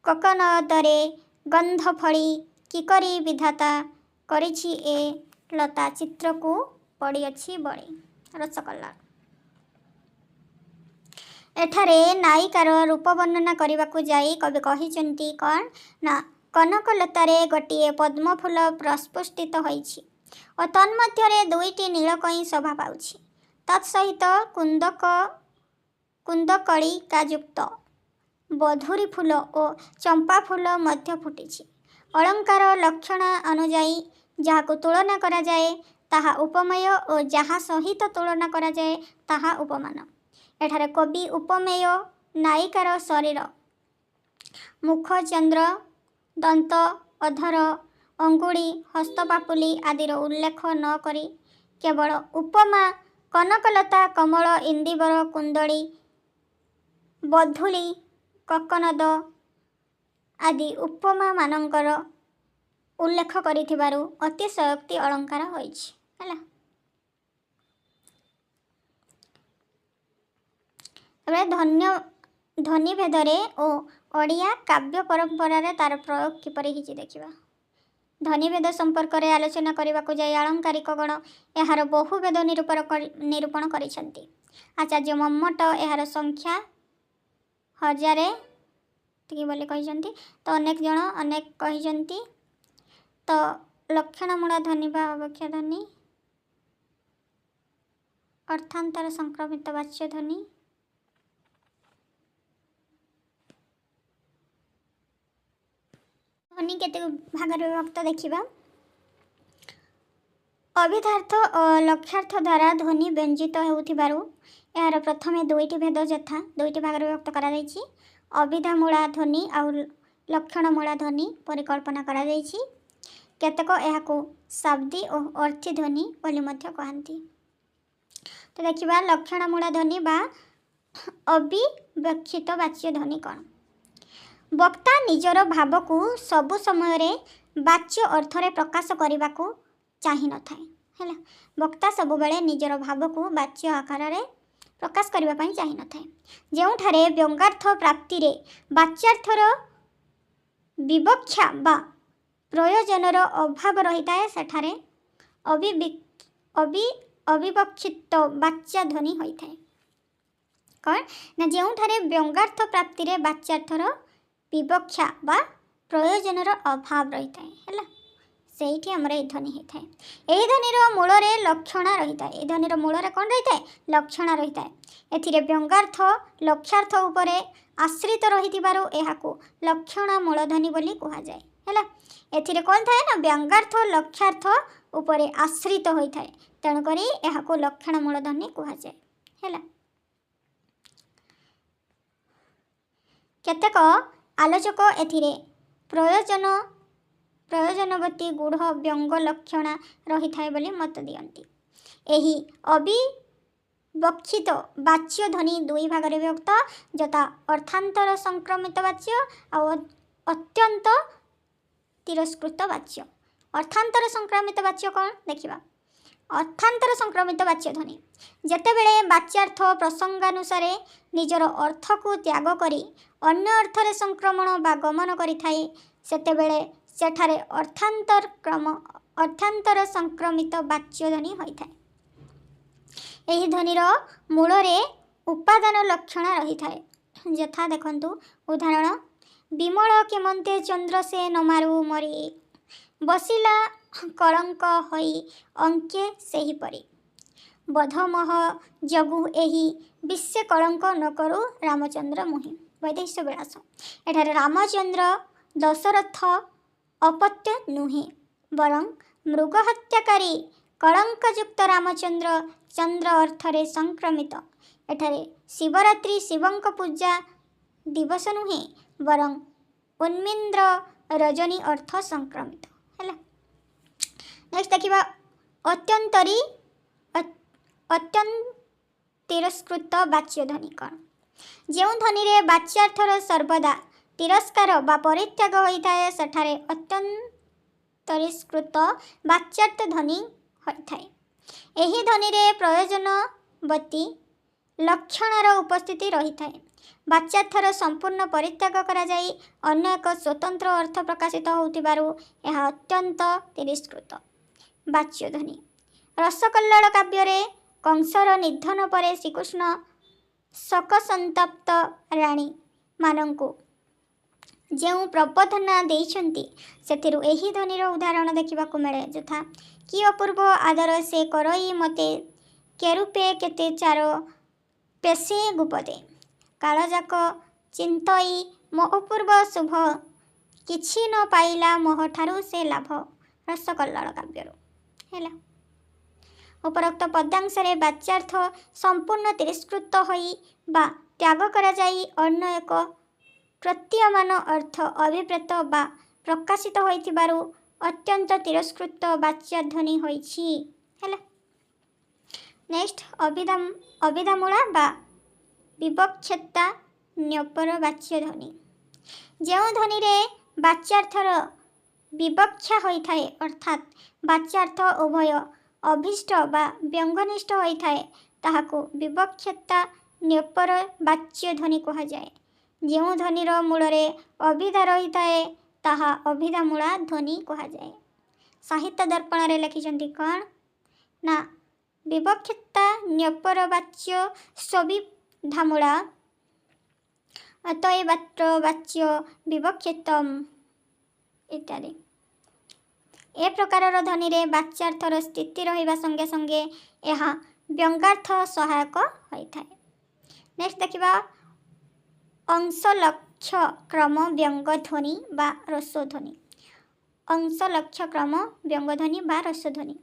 ककनदरे गंध फड़ी किकरी विधाता करिछि ए लता चित्र को पड़ी अछि बड़ी रसकल्ला एठारे नायिकार रूप वर्णना करने को जाई कवि कहिचंती कौन ना कनकलतारे गोटे पद्मफूल प्रस्फुटित होइछि और तन्मध्यरे दुईटी नीलकई शोभा पाउछि तत्सहित कुंदकलिका युक्त बधुरी फूल और चंपा फूल मध्य फुटिछि अलंकार लक्षण अनुजाई जहाँ तुलना करा जाए ताहा उपमेय और जहाँ सहित तुलना करा जाए ताहा उपमान एठारे कवि उपमेय नायिकार शरीर मुख चंद्र दंत अधर अंगुड़ी हस्तपापुली आदिर उल्लेख न करी କେବଳ ଉପମା, କନକଲତା, କମଳ, ଇନ୍ଦିବର, କୁନ୍ଦଳୀ, ବଧୂଳି, କକନଦ ଆଦି ଉପମାମାନଙ୍କର ଉଲ୍ଲେଖ କରିଥିବାରୁ ଅତିଶୟୋକ୍ତି ଅଳଙ୍କାର ହୋଇଛି। ହେଲା, ତାପରେ ଧ୍ୱନିଭେଦରେ ଓ ଓଡ଼ିଆ କାବ୍ୟ ପରମ୍ପରାରେ ତାର ପ୍ରୟୋଗ କିପରି ହେଇଛି ଦେଖିବା। ଧ୍ୱନିଭେଦ ସମ୍ପର୍କରେ ଆଲୋଚନା କରିବାକୁ ଯାଇ ଆଳଙ୍କାରିକଗଣ ଏହାର ବହୁଭେଦ ନିରୂପଣ କରିଛନ୍ତି। ଆଚାର୍ଯ୍ୟ ମମ୍ମଟ ଏହାର ସଂଖ୍ୟା 1000 ଟିକେ ବୋଲି କହିଛନ୍ତି। ତ ଅନେକ ଜଣ ଅନେକ କହିଛନ୍ତି। ତ ଲକ୍ଷଣମୂଳ ଧ୍ୱନି ବା ଅବକ୍ଷ ଧ୍ୱନି, ଅର୍ଥାନ୍ତର ସଂକ୍ରମିତ ବାଚ୍ୟ ଧ୍ୱନି, ଧ୍ୱନି କେତେ ଭାଗରେ ବିଭକ୍ତ ଦେଖିବା। ଅଭିଧାର୍ଥ ଓ ଲକ୍ଷ୍ୟାର୍ଥ ଦ୍ୱାରା ଧ୍ୱନି ବ୍ୟଞ୍ଜିତ ହେଉଥିବାରୁ ଏହାର ପ୍ରଥମେ ଦୁଇଟି ଭେଦ ଯଥା ଦୁଇଟି ଭାଗରେ ବିଭକ୍ତ କରାଯାଇଛି। ଅଭିଧାମୂଳା ଧ୍ୱନି ଆଉ ଲକ୍ଷଣମୂଳା ଧ୍ୱନି ପରିକଳ୍ପନା କରାଯାଇଛି। କେତେକ ଏହାକୁ ଶାବ୍ଦୀ ଓ ଅର୍ଥୀ ଧ୍ୱନି ବୋଲି ମଧ୍ୟ କହନ୍ତି। ତ ଦେଖିବା ଲକ୍ଷଣମୂଳା ଧ୍ୱନି ବା ଅବିବକ୍ଷିତ ବାଚ୍ୟ ଧ୍ୱନି କ'ଣ? ବକ୍ତା ନିଜର ଭାବକୁ ସବୁ ସମୟରେ ବାଚ୍ୟ ଅର୍ଥରେ ପ୍ରକାଶ କରିବାକୁ ଚାହିଁନଥାଏ। ହେଲା, ବକ୍ତା ସବୁବେଳେ ନିଜର ଭାବକୁ ବାଚ୍ୟ ଆକାରରେ ପ୍ରକାଶ କରିବା ପାଇଁ ଚାହିଁନଥାଏ। ଯେଉଁଠାରେ ବ୍ୟଙ୍ଗାର୍ଥ ପ୍ରାପ୍ତିରେ ବାଚ୍ୟାର୍ଥର ବିବକ୍ଷା ବା ପ୍ରୟୋଜନର ଅଭାବ ରହିଥାଏ ସେଠାରେ ଅବିବକ୍ଷିତ ବାଚ୍ୟ ଧ୍ୱନି ହୋଇଥାଏ। କ'ଣ ନା, ଯେଉଁଠାରେ ବ୍ୟଙ୍ଗାର୍ଥ ପ୍ରାପ୍ତିରେ ବାଚ୍ୟାର୍ଥର ବିବକ୍ଷା ବା ପ୍ରୟୋଜନର ଅଭାବ ରହିଥାଏ। ହେଲା, ସେଇଠି ଆମର ଏହି ଧ୍ୱନି ହୋଇଥାଏ। ଏହି ଧ୍ୱନିର ମୂଳରେ ଲକ୍ଷଣା ରହିଥାଏ। ଏହି ଧ୍ୱନିର ମୂଳରେ କ'ଣ ରହିଥାଏ? ଲକ୍ଷଣା ରହିଥାଏ। ଏଥିରେ ବ୍ୟଙ୍ଗାର୍ଥ ଲକ୍ଷ୍ୟାର୍ଥ ଉପରେ ଆଶ୍ରିତ ରହିଥିବାରୁ ଏହାକୁ ଲକ୍ଷଣା ମୂଳଧ୍ୱନି ବୋଲି କୁହାଯାଏ। ହେଲା, ଏଥିରେ କ'ଣ ଥାଏ ନା, ବ୍ୟଙ୍ଗାର୍ଥ ଲକ୍ଷ୍ୟାର୍ଥ ଉପରେ ଆଶ୍ରିତ ହୋଇଥାଏ, ତେଣୁକରି ଏହାକୁ ଲକ୍ଷଣ ମୂଳଧ୍ୱନି କୁହାଯାଏ। ହେଲା, କେତେକ ଆଲୋଚକ ଏଥିରେ ପ୍ରୟୋଜନବତୀ ଗୂଢ଼ ବ୍ୟଙ୍ଗ ଲକ୍ଷଣା ରହିଥାଏ ବୋଲି ମତ ଦିଅନ୍ତି। ଏହି ଅବିବକ୍ଷିତ ବାଚ୍ୟ ଧ୍ୱନି ଦୁଇ ଭାଗରେ ବିଭକ୍ତ ଯଥା ଅର୍ଥାନ୍ତର ସଂକ୍ରମିତ ବାଚ୍ୟ ଆଉ ଅତ୍ୟନ୍ତ ତିରସ୍କୃତ ବାଚ୍ୟ। ଅର୍ଥାନ୍ତର ସଂକ୍ରମିତ ବାଚ୍ୟ କ'ଣ ଦେଖିବା। ଅର୍ଥାନ୍ତର ସଂକ୍ରମିତ ବାଚ୍ୟ ଧ୍ୱନି ଯେତେବେଳେ ବାଚ୍ୟାର୍ଥ ପ୍ରସଙ୍ଗାନୁସାରେ ନିଜର ଅର୍ଥକୁ ତ୍ୟାଗ କରି ଅନ୍ୟ ଅର୍ଥରେ ସଂକ୍ରମଣ ବା ଗମନ କରିଥାଏ, ସେତେବେଳେ ସେଠାରେ ଅର୍ଥାନ୍ତର ସଂକ୍ରମିତ ବାଚ୍ୟ ଧ୍ୱନି ହୋଇଥାଏ। ଏହି ଧ୍ୱନିର ମୂଳରେ ଉପାଦାନ ଲକ୍ଷଣ ରହିଥାଏ। ଯଥା ଦେଖନ୍ତୁ ଉଦାହରଣ, ବିମଳ କେମନ୍ତେ ଚନ୍ଦ୍ର ସେ ନମାରୁ ମରି, ବସିଲା କଳଙ୍କ ହୋଇ ଅଙ୍କେ ସେହିପରି, ବଧମୋହ ଜଗୁ ଏହି ବିଶ୍ୱେ କଳଙ୍କ ନ କରୁ ରାମଚନ୍ଦ୍ର ମୁହିଁ। ବୈଦେହ୍ୟ ବିଳାସ। ଏଠାରେ ରାମଚନ୍ଦ୍ର ଦଶରଥ ଅପତ୍ୟ ନୁହେଁ, ବରଂ ମୃଗ ହତ୍ୟାକାରୀ କଳଙ୍କଯୁକ୍ତ ରାମଚନ୍ଦ୍ର ଚନ୍ଦ୍ର ଅର୍ଥରେ ସଂକ୍ରମିତ। ଏଠାରେ ଶିବରାତ୍ରି ଶିବଙ୍କ ପୂଜା ଦିବସ ନୁହେଁ, ବରଂ ଉନ୍ମିନ୍ଦ୍ର ରଜନୀ ଅର୍ଥ ସଂକ୍ରମିତ। ହେଲା, ନେକ୍ସଟ ଦେଖିବା ଅତ୍ୟନ୍ତିରସ୍କୃତ ବାଚ୍ୟ ଧ୍ୱନି କ'ଣ? ଯେଉଁ ଧ୍ୱନିରେ ବାଚ୍ୟାର୍ଥର ସର୍ବଦା ତିରସ୍କାର ବା ପରିତ୍ୟାଗ ହୋଇଥାଏ ସେଠାରେ ଅତ୍ୟନ୍ତରିସ୍କୃତ ବାଚ୍ୟାର୍ଥ ଧ୍ୱନି ହୋଇଥାଏ। ଏହି ଧ୍ୱନିରେ ପ୍ରୟୋଜନବତୀ ଲକ୍ଷଣର ଉପସ୍ଥିତି ରହିଥାଏ। ବାଚ୍ୟାର୍ଥର ସମ୍ପୂର୍ଣ୍ଣ ପରିତ୍ୟାଗ କରାଯାଇ ଅନ୍ୟ ଏକ ସ୍ୱତନ୍ତ୍ର ଅର୍ଥ ପ୍ରକାଶିତ ହେଉଥିବାରୁ ଏହା ଅତ୍ୟନ୍ତ ତିରସ୍କୃତ ବାଚ୍ୟ ଧ୍ୱନି। ରସକଲ୍ଲୋଳ କାବ୍ୟରେ କଂସର ନିଧନ ପରେ ଶ୍ରୀକୃଷ୍ଣ ଶୋକସନ୍ତପ୍ତ ରାଣୀମାନଙ୍କୁ ଯେଉଁ ପ୍ରବର୍ଦ୍ଧନା ଦେଇଛନ୍ତି ସେଥିରୁ ଏହି ଧ୍ୱନିର ଉଦାହରଣ ଦେଖିବାକୁ ମିଳେ। ଯଥା, କି ଅପୂର୍ବ ଆଦର ସେ କରଇ ମୋତେ, କେରୂପେ କେତେ ଚାର ପେଶେ ଗୁପଦେ, କାଳଯାକ ଚିନ୍ତଇ ମୋ ଅପୂର୍ବ ଶୁଭ, କିଛି ନ ପାଇଲା ମୋହଠାରୁ ସେ ଲାଭ। ରସକଲ୍ଲୋଳ କାବ୍ୟରୁ। ହେଲା, ଉପରୋକ୍ତ ପଦ୍ୟାଂଶରେ ବାଚ୍ୟାର୍ଥ ସମ୍ପୂର୍ଣ୍ଣ ତିରସ୍କୃତ ହୋଇ ବା ତ୍ୟାଗ କରାଯାଇ ଅନ୍ୟ ଏକ ପ୍ରତୀୟମାନ ଅର୍ଥ ଅଭିପ୍ରେତ ବା ପ୍ରକାଶିତ ହୋଇଥିବାରୁ ଅତ୍ୟନ୍ତ ତିରସ୍କୃତ ବାଚ୍ୟ ଧ୍ୱନି ହୋଇଛି। ହେଲା, नेक्स्ट अभिधामूला बा विवक्षता न्यपर वाच्य ध्वनि जो ध्वनि रे वाच्यार्थर विवक्षा होता है अर्थात वाच्यार्थ उभय अभीष्ट बा व्यंगनिष्ठ होता है ताहाको विवक्षता न्यपर वाच्य ध्वनि कहा जाए। जो ध्वनिर मूलरे अभिधा रही है ताहा अभिधामूला ध्वनि कहा जाए। साहित्य दर्पण रे लिखिछन्ति कौन ना विवक्षता न्यपर वाच्य सविधामूला अतएवात्र वाच्य विवक्षितम इत्यादि। ए प्रकार ध्वनि रे वाच्यार्थर स्थिति रहिबा संगे संगे यह व्यंगार्थ सहायक होता है। नेक्स्ट देखिबा अंशलक्ष्य क्रम व्यंग ध्वनि बा रस्व ध्वनि। अंशलक्ष्य क्रम व्यंग ध्वनि बा रस्व ध्वनि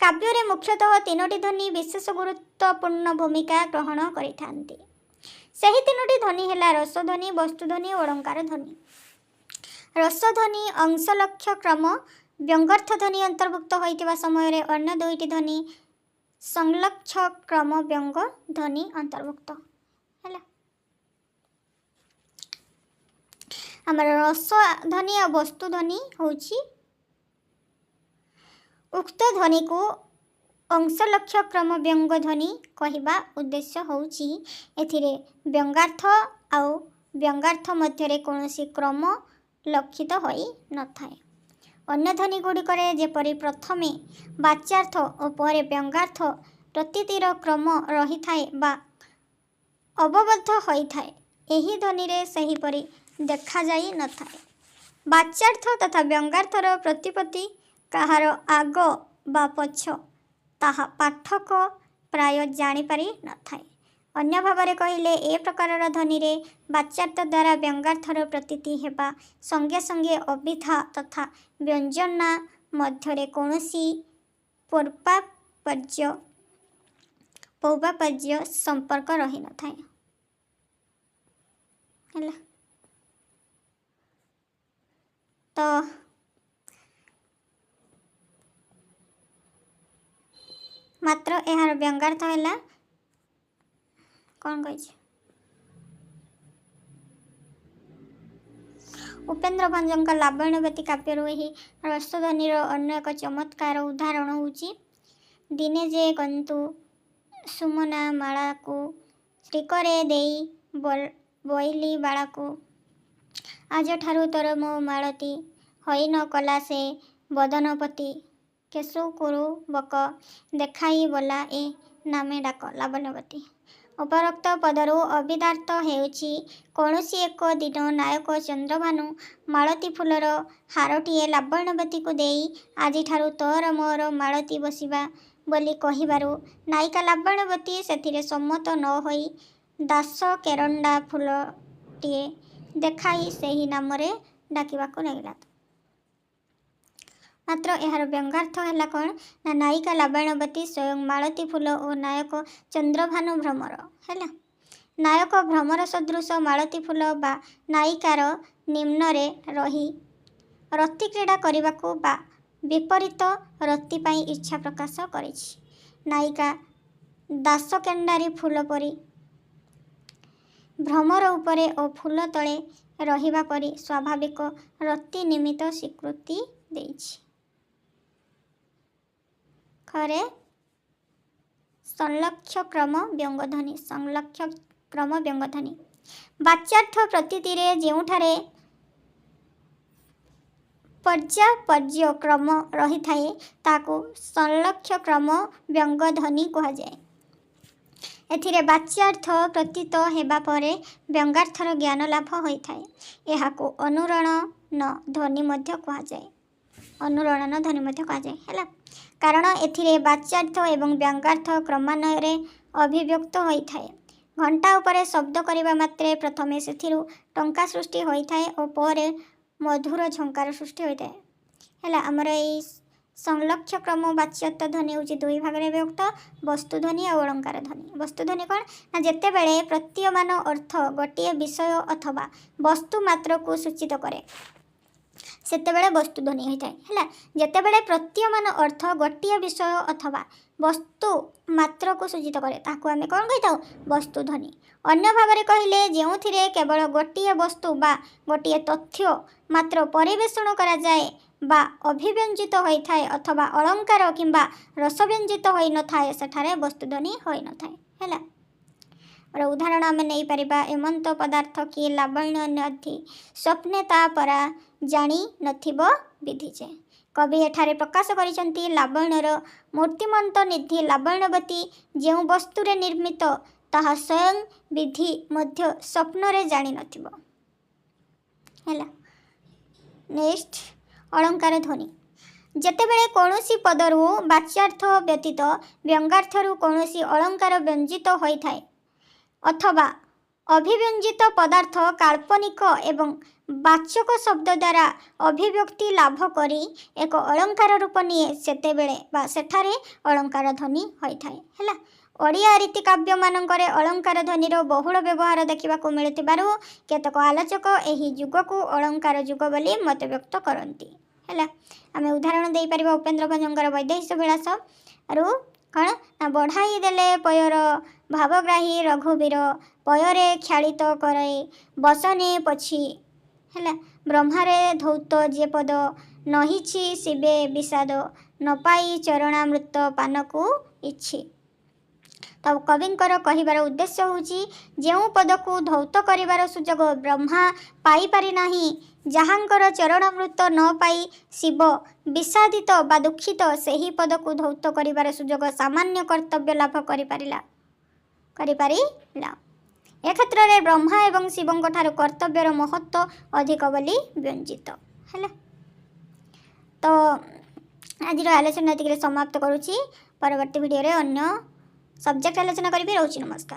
काव्य रे मुख्यतः तीनोटी ध्वनि विशेष गुरुत्वपूर्ण भूमिका ग्रहण करिथांती। सही तीनोटी ध्वनि है रस्व ध्वनि, वस्तु ध्वनि और अलंकार ध्वनि। रस्व ध्वनि अंशलक्ष्य क्रम व्यंगार्थ ध्वनि अंतर्भुक्त होइतिबा समय रे अन्य दुईटी ध्वनि संलक्ष्य क्रम व्यंग ध्वनि अंतर्भुक्त हैला। हमर रस्व ध्वनि और वस्तु ध्वनि होछि उक्त ध्वनि को अंशलक्ष्य क्रम व्यंग ध्वनि कहवा उद्देश्य होछि एथिरे व्यंगार्थ आउ व्यंगार्थ मध्य कौनसी क्रम लक्षित होई न थाए। अन्य ध्वनि गुड़िकरे जेपरि प्रथमे वाच्यार्थ और पर व्यंगार्थ प्रतितिर क्रम रही थाए बा अवबद्ध होई थाए एही ध्वनि रे सेहीपरि देखा जाई न थाए। वाच्यार्थ तथा व्यंगार्थर प्रतिपत्ति कहार आग बा पछ ताहा पाठक प्राय जानीपारि न थाए। अन्य भाव कहले ए प्रकार ध्वनि रे वाच्यार्थ द्वारा व्यंगार्थर प्रतीति हेबा संगे संगे अभिधा तथा व्यंजना मध्यरे कौनसी पौपापर्य संपर्क रही न थाए हैला। तो मात्र यार व्यंगार्थ है कौन कही उपेन्द्र भंजक लावण्यवती काव्यरू यही रस्व ध्वनि अन्य एक चमत्कार उदाहरण होची दिने जे गंतु सुमना माला को श्रीकरे देई बोइली बाला को आज ठारू तोर मो मालती होई न कला से बदनपति केशु कुरु बक देखाई बोला ए नामे डाक लावण्यवती। उपरोक्त पदरू अभिधार्थ हेउछि कौनसी एक दिन नायक चंद्रभानु मालती फूलर हारटीए लावण्यवती को देई आज ठारू तोर मोर मालती बसिबा बोली कहिबारु नायिका लावण्यवती सेथिरे सम्मत न होई दास केरंडा फूलटीए देखाई सेही नामरे डाकिबाको लागिला। मात्र यार व्यंगार्थ है कौन ना नायिका लावण्यवती स्वयं मालती फूल और नायक चंद्रभानु भ्रमर है। नायक भ्रमर सदृश मालती फूल बा नायिकार निम्न रे रही रति क्रीड़ा करने को बा विपरीत रति पाई इच्छा प्रकाश करिछि। नायिका दासकेंडारी फूल परी भ्रमर उपरे और फूल तले रहिबा परी स्वाभाविक रति निमित्त स्वीकृति देछि। खरे संलक्ष्य क्रम व्यंगध्वनि संलक्ष्य क्रम व्यंगध्वनि वाच्यार्थ प्रतीतिरे जेउठारे पर्यापर्य क्रम रही थाए ताको संलक्ष्य क्रम व्यंगध्वनि कहा जाए। एथिरे वाच्यार्थ प्रतीत हेबा परे व्यंगार्थर ज्ञान लाभ होइथाए। एहाको अनुरणन ध्वनि मध्य कहा जाए। अनुरणन ध्वनि मध्य कहा जाए हैला कारण एथिरे वाच्यार्थ एवं व्यंगार्थ क्रमान्वये अभिव्यक्त होइथाए। घंटा उपरे शब्द करिबा मात्रे प्रथमे सेथिरु टंका सृष्टि होइथाए और परे मधुर झंकार सृष्टि होइथाए हैला। हमर एई संलक्ष्य क्रम वाच्यत्व ध्वनि होछि दुई भाग रे विभक्त वस्तु ध्वनि और अलंकार ध्वनि। वस्तु ध्वनि कोन ना जेते बेले प्रतीयमान अर्थ गोटिए विषय अथवा वस्तु मात्र को सूचित करे सेते बेले वस्तु ध्वनि होइथाए हैला। जेते बेले प्रतीयमान अर्थ गोटिए विषय अथवा वस्तु मात्र को सूचित करे ताकू आमे कौन कही वस्तु ध्वनि। अन्य भाव कहले जो केवल गोटे वस्तु बा गोटे तथ्य मात्र परिवेषण करा जाए बा अभिव्यंजित होता है अथवा अलंकार किंबा रसव्यंजित होई न थाए सेठारे वस्तु ध्वनि होई न थाए हैला। और उदाहरण आम नहीं पारिबा एमंत पदार्थ की लावण्य नथी स्वप्ने ता परा जानी नथिबो विधिचे। कवि एठारे प्रकाश करिसंती लावण्यर मूर्तिमंत निधि लावण्यवती जो वस्तुरे निर्मित ताहा स्वयं विधि मध्य स्वप्नरे जानी नथिबो हैला। नेक्स्ट अलंकार ध्वनि। जेतेबेले कौनसी पदरु वाच्यार्थ व्यतीत व्यंगार्थरु कौनसी अलंकार व्यंजित होई थाए अथवा अभिव्यंजित पदार्थ काल्पनिक एवं वाचक शब्द द्वारा अभिव्यक्ति लाभ करी एक अलंकार रूप निए सेतेबेले बा सेठारे अलंकार ध्वनि होई थाए हैला। ओडिया रीतिकाव्य मानकरे अलंकार ध्वनिर बहुल व्यवहार देखा मिलुथिबारु केतक आलोचक एही युग को अलंकार युग बोली मत व्यक्त करती हैला। आमे उदाहरण दे परिबा उपेन्द्र भंजंकर वैदेहिक विलास आरु कण ना बढ़ाई देले पयर भावग्राही रघुवीर पयरे ख्यालित करे बसने पछी हैला। ब्रह्मारे धौत जे पद नहिछि शिवे विषाद न पाई चरणामृत पानकु इछि। तब कविंकर कहिबार उद्देश्य होची जेउ पद को धौत करिवार सुजोग ब्रह्मा पाई पारि नाही जहाँकर चरणामृत न पाई शिव विषादित बा दुखित सही पद को धौत करिवार सुजोग सामान्य कर्तव्य लाभ करिपारिला ए क्षेत्र में ब्रह्मा एवं शिवंक ठारू कर्तव्यर महत्व अधिक बोली व्यंजित है। तो आज आलोचना ये समाप्त करुच्ची। परवर्ती वीडियो रे अन्य सब्जेक्ट आलोचना करी। रोची नमस्कार।